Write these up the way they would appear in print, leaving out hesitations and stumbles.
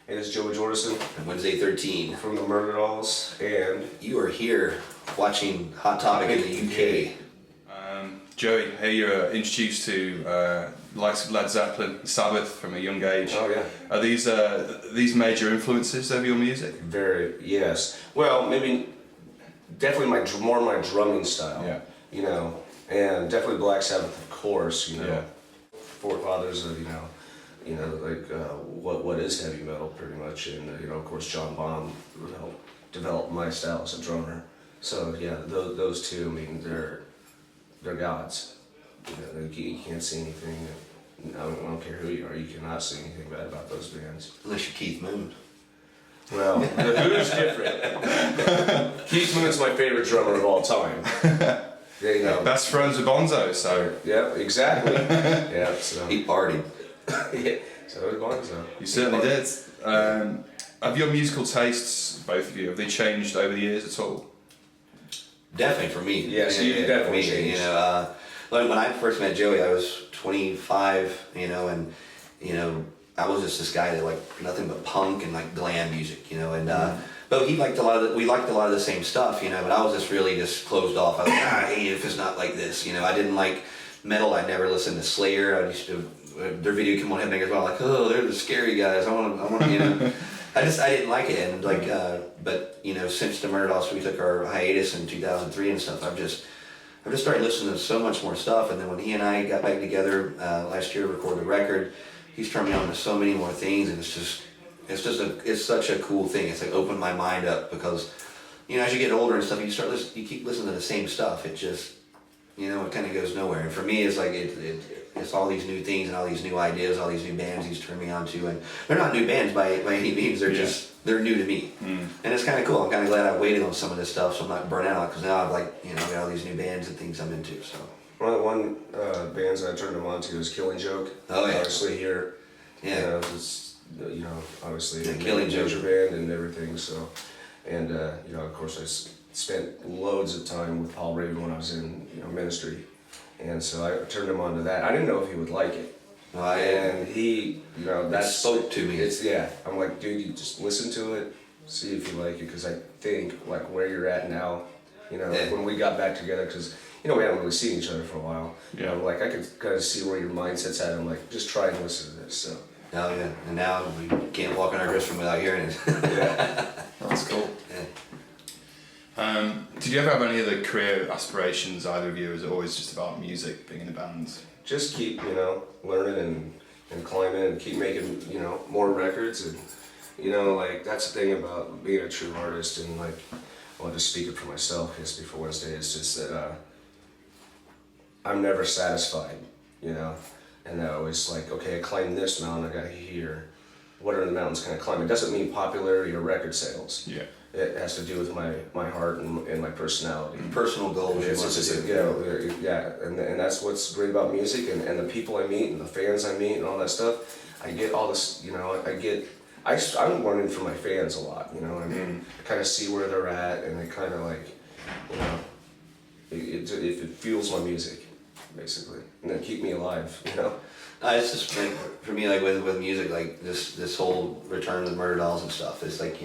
It is Joey Jordison And Wednesday 13. from the Murderdolls, and You are here watching Hot Topic in the UK. Joey, here you're introduced to likes of Led Zeppelin, Sabbath from a young age. oh yeah, Are these major influences of your music? very yes. Well, maybe definitely more my drumming style. Yeah. You know, and definitely Black Sabbath, of course. You know, Yeah. forefathers of like what is heavy metal, pretty much, and of course John Bonham helped develop my style as a drummer. So yeah, those two. I mean, they're gods. You can't see anything. I don't care who you are. You cannot say anything bad about those bands. Unless you're Keith Moon. Well, the Who's different. Keith Moon's my favorite drummer of all time. There you go. Best friends with Bonzo, so Yeah, exactly. Yeah, so. He partied. Yeah, so it was Bonzo. you certainly did. Have your musical tastes, both of you, have they changed over the years at all? Definitely for me. Yes, you definitely for me, changed. When I first met Joey, I was 25, and I was just this guy that liked nothing but punk and like glam music, and but we liked a lot of the same stuff, but I was just really just closed off. I was like, hey, if it's not like this, I didn't like metal. I never listened to Slayer. I used to their video came on Headbangers, well, like, oh, they're the scary guys. I want I didn't like it, and but since the Murderdolls, we took our hiatus in 2003 and stuff. I've just started listening to so much more stuff, and then when he and I got back together last year to record the record, he's turned me on to so many more things, and it's such a cool thing. It's like opened my mind up because as you get older and stuff, you keep listening to the same stuff. It just it kind of goes nowhere. And for me, it's like it's all these new things and all these new ideas, all these new bands he's turned me on to, and they're not new bands by any means. They're new to me, and it's kind of cool. I'm kind of glad I waited on some of this stuff so I'm not burnt out, because now I've got all these new bands and things I'm into. So One bands I turned him on to is Killing Joke. Oh, yeah. Obviously here, yeah, it's obviously Yeah, a Killing Joke. major band and everything. So, and of course spent loads of time with Paul Raven when I was in ministry, and so I turned him on to that. I didn't know if he would like it. And he, that spoke to me. I'm like, dude, you just listen to it, see if you like it, because I think like where you're at now, like when we got back together, because we haven't really seen each other for a while. Yeah. Like I could kind of see where your mindset's at. I'm like, just try and listen to this. So. Oh yeah, and now we can't walk in our dressing room without hearing it. Yeah. That's cool. Yeah. Did you ever have any other career aspirations, either of you? Is it always just about music, being in a band? Just keep learning and climbing and keep making more records, and like that's the thing about being a true artist. And like I'll just speak it for myself, I guess, before Wednesday. It's just that I'm never satisfied, and I always like, okay, I climbed this mountain, I got here. What are the mountains can I climb? It doesn't mean popularity or record sales. Yeah. It has to do with my heart and my personality. Personal goals. It's just and that's what's great about music, and the people I meet and the fans I meet and all that stuff. I get all this, I'm learning from my fans a lot, I kind of see where they're at, and they kind of like, it fuels my music, basically, and then keep me alive, It's just like, for me, like with music, like this whole return to the Murderdolls and stuff. It's like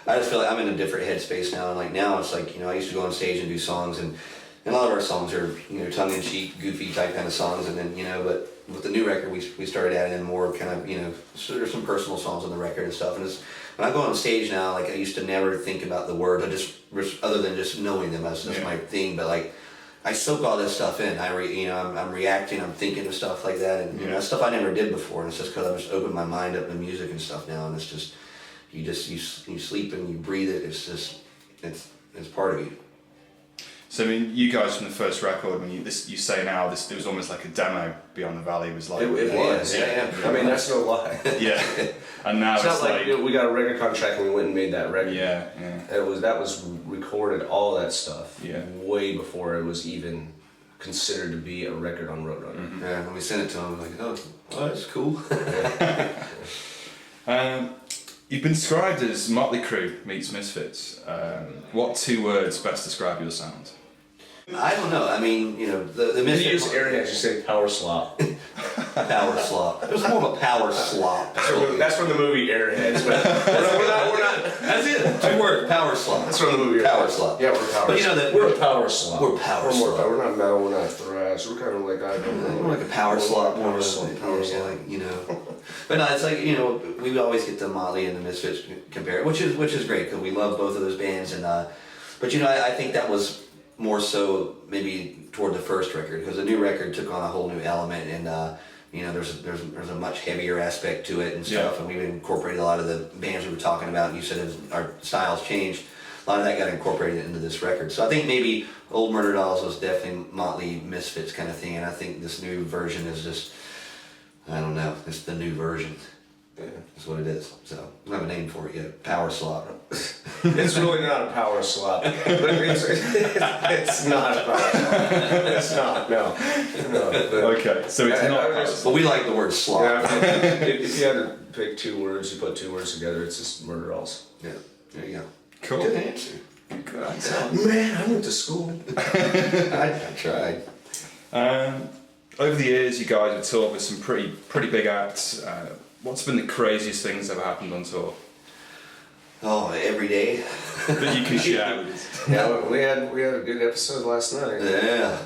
I just feel like I'm in a different headspace now, and like now it's like I used to go on stage and do songs, and a lot of our songs are tongue-in-cheek, goofy type kind of songs, and then but with the new record we started adding in more kind of so there's some personal songs on the record and stuff, and when I go on stage now, like I used to never think about the words, I just other than just knowing them, that's my thing, but like I soak all this stuff in. I'm reacting, I'm thinking of stuff like that, and that's stuff I never did before, and it's just because I've just opened my mind up to music and stuff now, and it's just you sleep and you breathe it. It's just it's part of you. So I mean, you guys from the first record, when you say now this, it was almost like a demo. Beyond the Valley was like it was. Yeah. I mean, that's no lie. yeah, and now it's not like we got a record contract and we went and made that record. Yeah. That was recorded, all that stuff. Yeah. Way before it was even considered to be a record on Roadrunner. Mm-hmm. Yeah, when we sent it to him, like, oh, that's cool. You've been described as Motley Crue meets Misfits. What 2 words best describe your sound? I don't know. I mean, the If you Misfits. use Aaron, as you say, power slop. Power slop. It was more of a power slop. That's from the movie Airheads, but we're not. That's it. 2 words. Power slop. That's from the movie Power Airheads. slop. Yeah, we're power. But you know that we're a power slop. We're power We're more slop. We're not metal. We're not thrash. We're kind of like I don't know. We're like a power slop. Power slop. Power slop. Like, you know. But no, it's like, you know, we always get the Motley and the Misfits compared, which is great because we love both of those bands. And but you know, I think that was more so maybe toward the first record because the new record took on a whole new element and. You know, there's a much heavier aspect to it and stuff, and we've incorporated a lot of the bands we were talking about. And you said our styles changed. A lot of that got incorporated into this record. So I think maybe old Murderdolls was definitely Motley Misfits kind of thing, and I think this new version is just, I don't know, it's the new version. Yeah, that's what it is. So we don't have a name for it yet. Power slop. It's really not a power slop. It's not a power slop. It's not. No. Okay, so it's not. But we like the word slop. Yeah, if you had to pick 2 words, you put 2 words together. It's just Murderdolls. Yeah. There you go. Cool. Good answer. Good answer. Man, I went to school. I tried. Over the years, you guys have toured with some pretty big acts. What's been the craziest things that have happened on tour Oh, every day. that you can share with us? Yeah, we had a good episode last night. Yeah.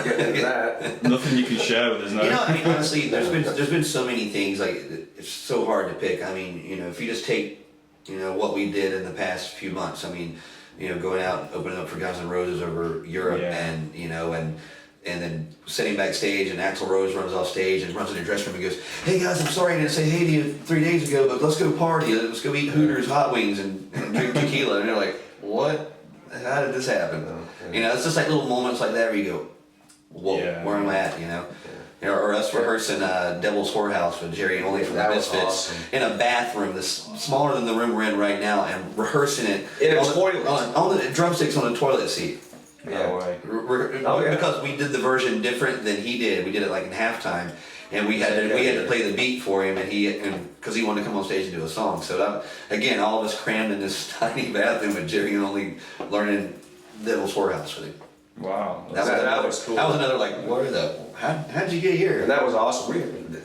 Getting into that. Nothing you can share with us, no? You know, I mean, honestly, there's been so many things. Like, it's so hard to pick. I mean, you know, if you just take, you know, what we did in the past few months. I mean, you know, going out and opening up for Guns N' Roses over Europe, and you know, and then sitting backstage, and Axl Rose runs off stage and runs in the dressing room and goes, "Hey guys, I'm sorry I didn't say hey to you 3 days ago, but let's go party. Let's go eat Hooters hot wings and drink tequila." And they're like, "What? How did this happen?" You know, it's just like little moments like that where you go, "Whoa, where am I at?" You know. You know, or us rehearsing Devil's Whorehouse with Jerry and Ollie from the Misfits awesome. in a bathroom that's smaller than the room we're in right now, and rehearsing it in a on toilet on the drumsticks on a toilet seat. No way. Because we did the version different than he did. We did it like in halftime, and we had to play the beat for him, and because he wanted to come on stage and do a song. So that, again, all of us crammed in this tiny bathroom with Jerry and Ollie learning Devil's Whorehouse with him. Wow. That was cool. That was another like, how'd you get here? And that was awesome.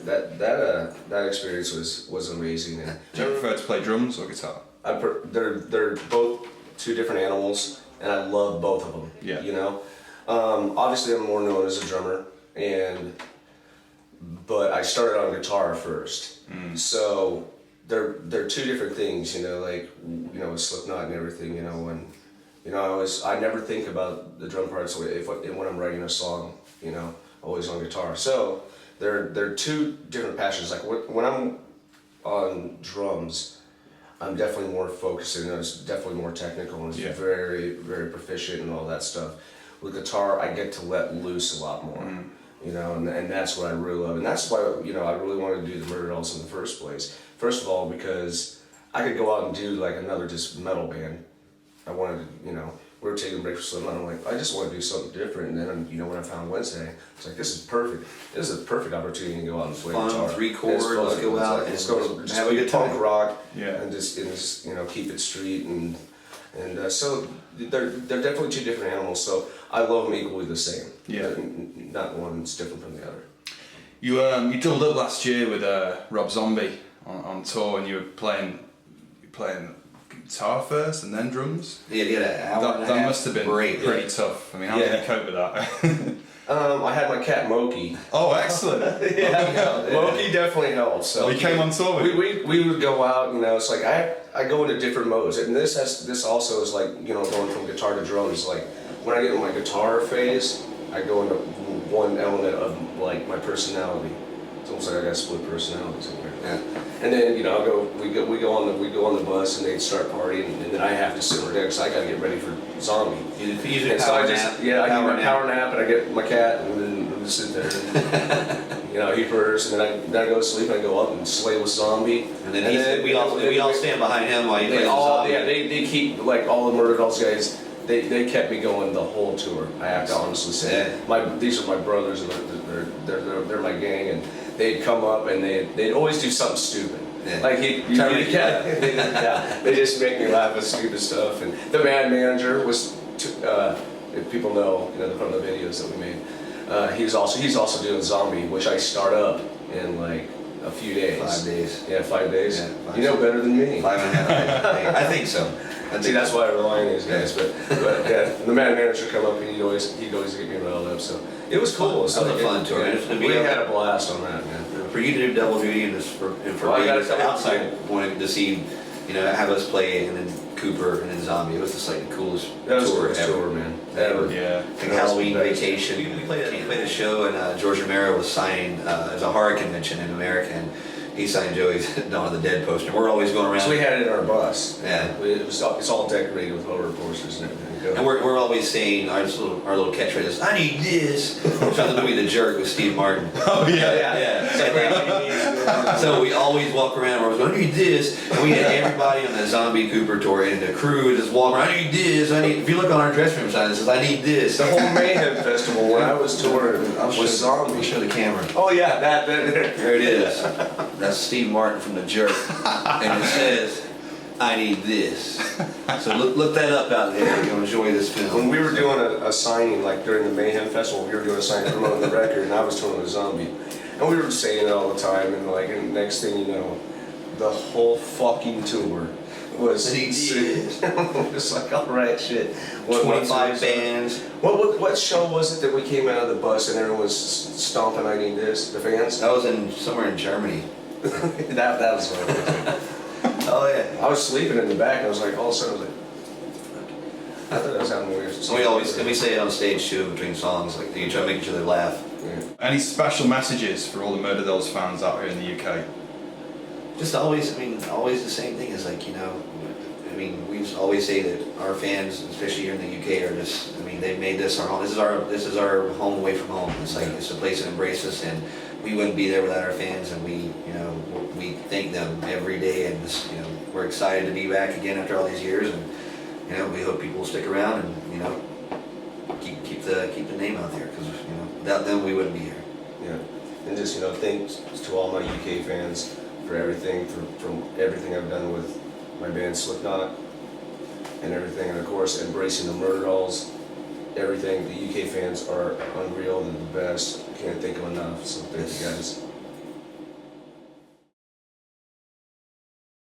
That experience was amazing. And Do you prefer to play drums or guitar? they're both 2 different animals, and I love both of them. Yeah. You know, obviously I'm more known as a drummer, but I started on guitar first. So they're 2 different things. You know, like with Slipknot and everything. You know, when I never think about the drum parts when I'm writing a song. You know, always on guitar. So they're 2 different passions. Like when I'm on drums, I'm definitely more focused and it's definitely more technical and it's very, very proficient and all that stuff. With guitar, I get to let loose a lot more, you know, and that's what I really love. And that's why, I really wanted to do the Murderdolls in the first place. First of all, because I could go out and do like another just metal band. I wanted to, we were taking a break for Slipknot. I'm like, I just want to do something different. And then, when I found Wednesday, it's like, this is perfect. This is a perfect opportunity to go out and play guitar. 3 chords, let's go out and let's go just have a good punk time. rock, Yeah. and just keep it street and so they're definitely 2 different animals. So I love them equally the same. Yeah. Not one's different from the other. You doubled up last year with Rob Zombie on tour, and you were playing guitar first and then drums. Yeah, an hour and a That half must have been break. pretty tough. I mean, how did you cope with that? I had my cat Moki. Oh, excellent. Moki definitely helps. So He came on tour with you. we would go out. It's like I go into different modes, and this also is like going from guitar to drums. Like when I get in my guitar phase, I go into one element of like my personality. It's almost like I got split personalities in there. Yeah. And then we go on the bus and they'd start partying, and then I have to sit over there because I got to get ready for Zombie. You do And so I just nap. I do my power nap, and I get my cat, and then I just sit there. And, he purrs, and then I go to sleep, and I go up and slay with Zombie. And then we all stand behind him while he plays Zombie. They keep like all the Murderdolls guys. They kept me going the whole tour. I have to honestly say. These are my brothers, and they're my gang, and they'd come up and they'd always do something stupid. Yeah. Like they just make me laugh with stupid stuff. And the band manager was, if people know, from the videos that we made, He's also doing Zombie, which I start up in like a few days. 5 days. Yeah, 5 days. Yeah, you know better than me. 5.5. I think so. See, that's why I rely on these guys. But yeah, the manager come up and he'd always get me riled up. So it was cool. That was a fun tour. We had a blast on that, man. For you to do double duty and for Well, I me gotta outside wanting to see, have us play and then Cooper and then Zombie. It was just like the coolest That was tour the best ever. tour, man. Ever. Yeah. Like Halloween Vacation. We played a show and George Romero was signing. It was a horror convention in America, and he signed Joey's Dawn of the Dead poster. And we're always going around. So we had it in our bus. Yeah. It's all decorated with horror posters and everything. And we're always saying our little catchphrase is, "I need this." From the movie The Jerk with Steve Martin. Oh yeah. Yeah. So we always walk around. We're always going, "I need this," and we had everybody on the Zombie Cooper tour and the crew just walking around. "I need this. I need." If you look on our dressing room sign, it says, "I need this." The whole Mayhem Festival when I was touring was Let me Zombie. show the camera. Oh yeah, that There it is. That's Steve Martin from The Jerk, and it says, "I need this." So look that up out there. You'll enjoy this film. When we were doing a signing, like during the Mayhem Festival, we were doing a signing promoting the record, and I was touring with Zombie. And we were saying it all the time, and like, and next thing you know, the whole fucking tour was it's like, all right, shit. 25 bands. What show was it that we came out of the bus and everyone was stomping, "I need this"? The fans? That was somewhere in Germany. that was what it was. Oh yeah. I was sleeping in the back, and I was like, all of a sudden, I was like, I thought I was having weird. And we say it on stage too between songs, like you try to make each other laugh. Yeah. Any special messages for all the Murderdolls fans out here in the UK? Just always the same thing is like, we just always say that our fans, especially here in the UK, are just, they've made this our home. This is our home away from home. It's like, it's a place that embraces us, and we wouldn't be there without our fans, and we thank them every day, and just, we're excited to be back again after all these years, and we hope people will stick around and, keep the name out there, because, without them we wouldn't be here. Yeah, and just thanks to all my UK fans for everything, from everything I've done with my band Slipknot and everything, and of course embracing the Murderdolls. Everything. The UK fans are unreal and the best. Can't thank them enough. So thank you guys.